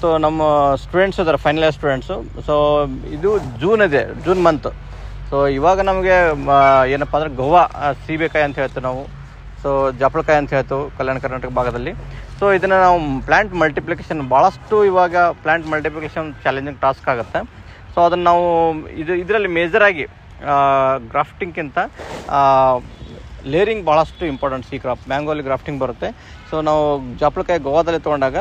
So ನಮ್ಮ students ಇದ್ದಾರೆ, final year students. So ಇದು ಜೂನ್ ಮಂತ್. ಸೊ ಇವಾಗ ನಮಗೆ ಏನಪ್ಪ ಅಂದರೆ ಗೋವಾ ಸೀಬೆಕಾಯಿ ಅಂತ ಹೇಳ್ತೀವಿ ನಾವು. ಸೊ ಜಾಪಳಕಾಯಿ ಅಂತ ಹೇಳ್ತೀವಿ ಕಲ್ಯಾಣ ಕರ್ನಾಟಕ ಭಾಗದಲ್ಲಿ. ಸೊ ಇದನ್ನು ನಾವು ಪ್ಲ್ಯಾಂಟ್ ಮಲ್ಟಿಪ್ಲಿಕೇಶನ್ ಭಾಳಷ್ಟು ಇವಾಗ ಪ್ಲ್ಯಾಂಟ್ ಮಲ್ಟಿಪ್ಲಿಕೇಶನ್ ಚಾಲೆಂಜಿಂಗ್ ಟಾಸ್ಕ್ ಆಗುತ್ತೆ. ಸೊ ಅದನ್ನು ನಾವು ಇದರಲ್ಲಿ ಮೇಜರಾಗಿ ಗ್ರಾಫ್ಟಿಂಗ್ಗಿಂತ ಲೇರಿಂಗ್ ಭಾಳಷ್ಟು ಇಂಪಾರ್ಟೆಂಟ್ಸ್. ಈ ಕ್ರಾಪ್ ಮ್ಯಾಂಗೋಲಿ ಗ್ರಾಫ್ಟಿಂಗ್ ಬರುತ್ತೆ. ಸೊ ನಾವು ಜಾಪಳಕಾಯಿ ಗೋವಾದಲ್ಲಿ ತೊಗೊಂಡಾಗ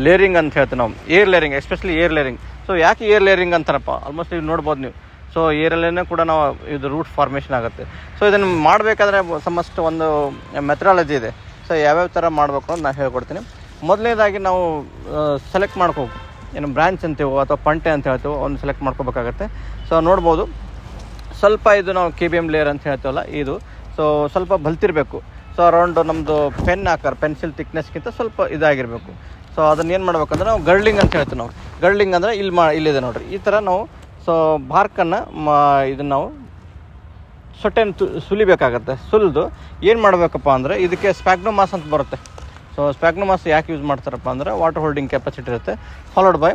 ಲೇರಿಂಗ್ ಅಂತ ಹೇಳ್ತೀವಿ ನಾವು, air layering, especially air layering. So ಯಾಕೆ ಏರ್ ಲೇರಿಂಗ್ ಅಂತಾರಪ್ಪ, ಆಲ್ಮೋಸ್ಟ್ ಇದು ನೋಡ್ಬೋದು ನೀವು. ಸೊ ಏರಲ್ಲೇ ಕೂಡ ನಾವು ಇದು ರೂಟ್ ಫಾರ್ಮೇಷನ್ ಆಗುತ್ತೆ. ಸೊ ಇದನ್ನು ಮಾಡಬೇಕಾದ್ರೆ ಸಮಸ್ತ ಒಂದು ಮೆಥಡಾಲಜಿ ಇದೆ. ಸೊ ಯಾವ್ಯಾವ ಥರ ಮಾಡಬೇಕು ಅಂತ ನಾನು ಹೇಳ್ಕೊಡ್ತೀನಿ. ಮೊದಲನೇದಾಗಿ ನಾವು ಸೆಲೆಕ್ಟ್ ಮಾಡ್ಕೋಬೇಕು, ಏನು ಬ್ರ್ಯಾಂಚ್ ಅಂತೀವೋ ಅಥವಾ ಪಂಟೆ ಅಂತ ಹೇಳ್ತೀವೋ ಒಂದು ಸೆಲೆಕ್ಟ್ ಮಾಡ್ಕೋಬೇಕಾಗತ್ತೆ. ಸೊ ನೋಡ್ಬೋದು ಸ್ವಲ್ಪ ಇದು ನಾವು KBM ಲೇಯರ್ ಅಂತ ಹೇಳ್ತೀವಲ್ಲ ಇದು. ಸೊ ಸ್ವಲ್ಪ ಬಲ್ತಿರಬೇಕು. ಸೊ ಅರೌಂಡ್ ನಮ್ಮದು ಪೆನ್ ಆಕಾರ, ಪೆನ್ಸಿಲ್ ಥಿಕ್ನೆಸ್ಗಿಂತ ಸ್ವಲ್ಪ ಇದಾಗಿರಬೇಕು. ಸೊ ಅದನ್ನು ಏನು ಮಾಡ್ಬೇಕಂದ್ರೆ ನಾವು ಗರ್ಡ್ಲಿಂಗ್ ಅಂತ ಹೇಳ್ತೀವಿ ನಾವು. ಗರ್ಡ್ಲಿಂಗ್ ಅಂದರೆ ಇಲ್ಲಿದೆ ನೋಡಿರಿ, ಈ ಥರ ನಾವು ಸೊ ಬಾರ್ಕನ್ನು ಇದನ್ನು ನಾವು ಸೊಟ್ಟೆನ ಸುಲಿಬೇಕಾಗತ್ತೆ. ಸುಲಿದು ಏನು ಮಾಡಬೇಕಪ್ಪ ಅಂದರೆ ಇದಕ್ಕೆ ಸ್ಪ್ಯಾಗ್ನೋಮಾಸ್ ಅಂತ ಬರುತ್ತೆ. ಸೊ ಸ್ಪ್ಯಾಗ್ನೋಮಾಸ್ ಯಾಕೆ ಯೂಸ್ ಮಾಡ್ತಾರಪ್ಪ ಅಂದರೆ ವಾಟರ್ ಹೋಲ್ಡಿಂಗ್ ಕೆಪಾಸಿಟಿ ಇರುತ್ತೆ, ಫಾಲೋಡ್ ಬೈ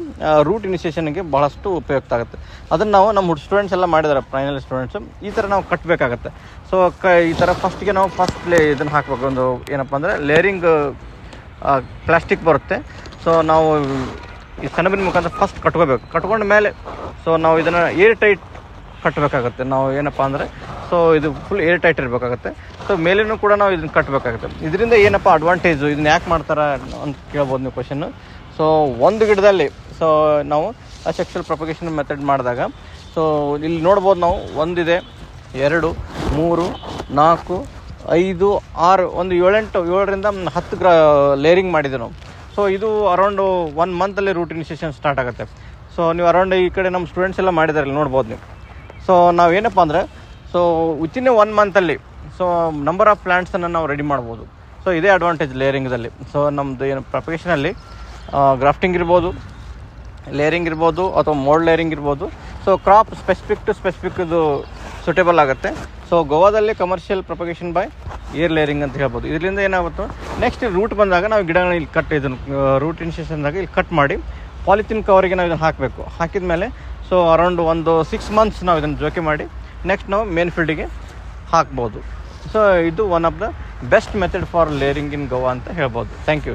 ರೂಟ್ ಇನಿಷಿಯೇಷನ್ಗೆ ಭಾಳಷ್ಟು ಉಪಯುಕ್ತ ಆಗುತ್ತೆ. ಅದನ್ನು ನಾವು ನಮ್ಮ ಸ್ಟೂಡೆಂಟ್ಸ್ ಎಲ್ಲ ಮಾಡಿದ್ದಾರೆ, ಫೈನಲ್ ಸ್ಟೂಡೆಂಟ್ಸು. ಈ ಥರ ನಾವು ಕಟ್ಟಬೇಕಾಗತ್ತೆ. ಸೊ ಈ ಥರ ಫಸ್ಟಿಗೆ ನಾವು ಇದನ್ನು ಹಾಕಬೇಕು, ಒಂದು ಏನಪ್ಪ ಅಂದರೆ ಲೇರಿಂಗ್ ಪ್ಲಾಸ್ಟಿಕ್ ಬರುತ್ತೆ. ಸೊ ನಾವು ಈ ಸೆಣಬಿನ ಮುಖಾಂತರ ಫಸ್ಟ್ ಕಟ್ಕೋಬೇಕು. ಕಟ್ಕೊಂಡ ಮೇಲೆ ಸೊ ನಾವು ಇದನ್ನು ಏರ್ ಟೈಟ್ ಕಟ್ಟಬೇಕಾಗತ್ತೆ. ನಾವು ಏನಪ್ಪ ಅಂದರೆ ಸೊ ಇದು ಫುಲ್ ಏರ್ ಟೈಟ್ ಇರಬೇಕಾಗತ್ತೆ. ಸೊ ಮೇಲೇನೂ ಕೂಡ ನಾವು ಇದನ್ನು ಕಟ್ಟಬೇಕಾಗುತ್ತೆ. ಇದರಿಂದ ಏನಪ್ಪ ಅಡ್ವಾಂಟೇಜು, ಇದನ್ನ ಯಾಕೆ ಮಾಡ್ತಾರೆ ಅಂತ ಕೇಳ್ಬೋದು ನೀವು ಕ್ವಶನ್ನು. ಸೊ ಒಂದು ಗಿಡದಲ್ಲಿ ಸೊ ನಾವು ಅಸೆಕ್ಷುವಲ್ ಪ್ರೊಪಗೇಷನ್ ಮೆಥಡ್ ಮಾಡಿದಾಗ ಸೊ ಇಲ್ಲಿ ನೋಡ್ಬೋದು ನಾವು 1 ಇದೆ, 2, 3, 4, 5, 6, ಒಂದು 7ರಿಂದ 10 ಲೇರಿಂಗ್ ಮಾಡಿದ್ದೆ ನಾವು. ಸೊ ಇದು ಅರೌಂಡು 1 ಮಂತಲ್ಲಿ ರೂಟ್ ಇನಿಷಿಯೇಷನ್ ಸ್ಟಾರ್ಟ್ ಆಗುತ್ತೆ. ಸೊ ನೀವು ಅರೌಂಡ್ ಈ ಕಡೆ ನಮ್ಮ ಸ್ಟೂಡೆಂಟ್ಸ್ ಎಲ್ಲ ಮಾಡಿದ್ದಾರೆ, ಇಲ್ಲಿ ನೋಡ್ಬೋದು ನೀವು. ಸೊ ನಾವೇನಪ್ಪ ಅಂದರೆ ಸೊ ವಿತಿನ್ 1 ಮಂತಲ್ಲಿ ಸೊ ನಂಬರ್ ಆಫ್ ಪ್ಲ್ಯಾಂಟ್ಸನ್ನು ನಾವು ರೆಡಿ ಮಾಡ್ಬೋದು. ಸೊ ಇದೇ ಅಡ್ವಾಂಟೇಜ್ ಲೇರಿಂಗ್ದಲ್ಲಿ. ಸೊ ನಮ್ಮದು ಏನು ಪ್ರೊಪಗೇಷನಲ್ಲಿ ಗ್ರಾಫ್ಟಿಂಗ್ ಇರ್ಬೋದು, ಲೇರಿಂಗ್ ಇರ್ಬೋದು ಅಥವಾ ಮೋಲ್ಡ್ ಲೇರಿಂಗ್ ಇರ್ಬೋದು. ಸೊ ಕ್ರಾಪ್ ಸ್ಪೆಸಿಫಿಕ್ ಇದು ಸೂಟೇಬಲ್ ಆಗುತ್ತೆ. ಸೊ ಗೋವಾದಲ್ಲಿ commercial propagation by air layering ಅಂತ ಹೇಳ್ಬೋದು. ಇದರಿಂದ ಏನಾಗುತ್ತೆ, ನೆಕ್ಸ್ಟ್ ರೂಟ್ ಬಂದಾಗ ನಾವು ಗಿಡಗಳನ್ನ ಇಲ್ಲಿ ಇದನ್ನು ರೂಟ್ ಇನಿಷಿಯೇಷನ್ದಾಗ ಇಲ್ಲಿ ಕಟ್ ಮಾಡಿ ಪಾಲಿಥಿನ್ ಕವರಿಗೆ ನಾವು ಇದನ್ನು ಹಾಕಬೇಕು. ಹಾಕಿದ ಮೇಲೆ ಸೊ ಅರೌಂಡ್ ಒಂದು 6 ಮಂತ್ಸ್ ನಾವು ಇದನ್ನು ಜೋಕೆ ಮಾಡಿ ನೆಕ್ಸ್ಟ್ ನಾವು ಮೇನ್ ಫೀಲ್ಡಿಗೆ ಹಾಕ್ಬೋದು. ಸೊ ಇದು one of the best method for layering in Goa ಅಂತ ಹೇಳ್ಬೋದು. Thank you.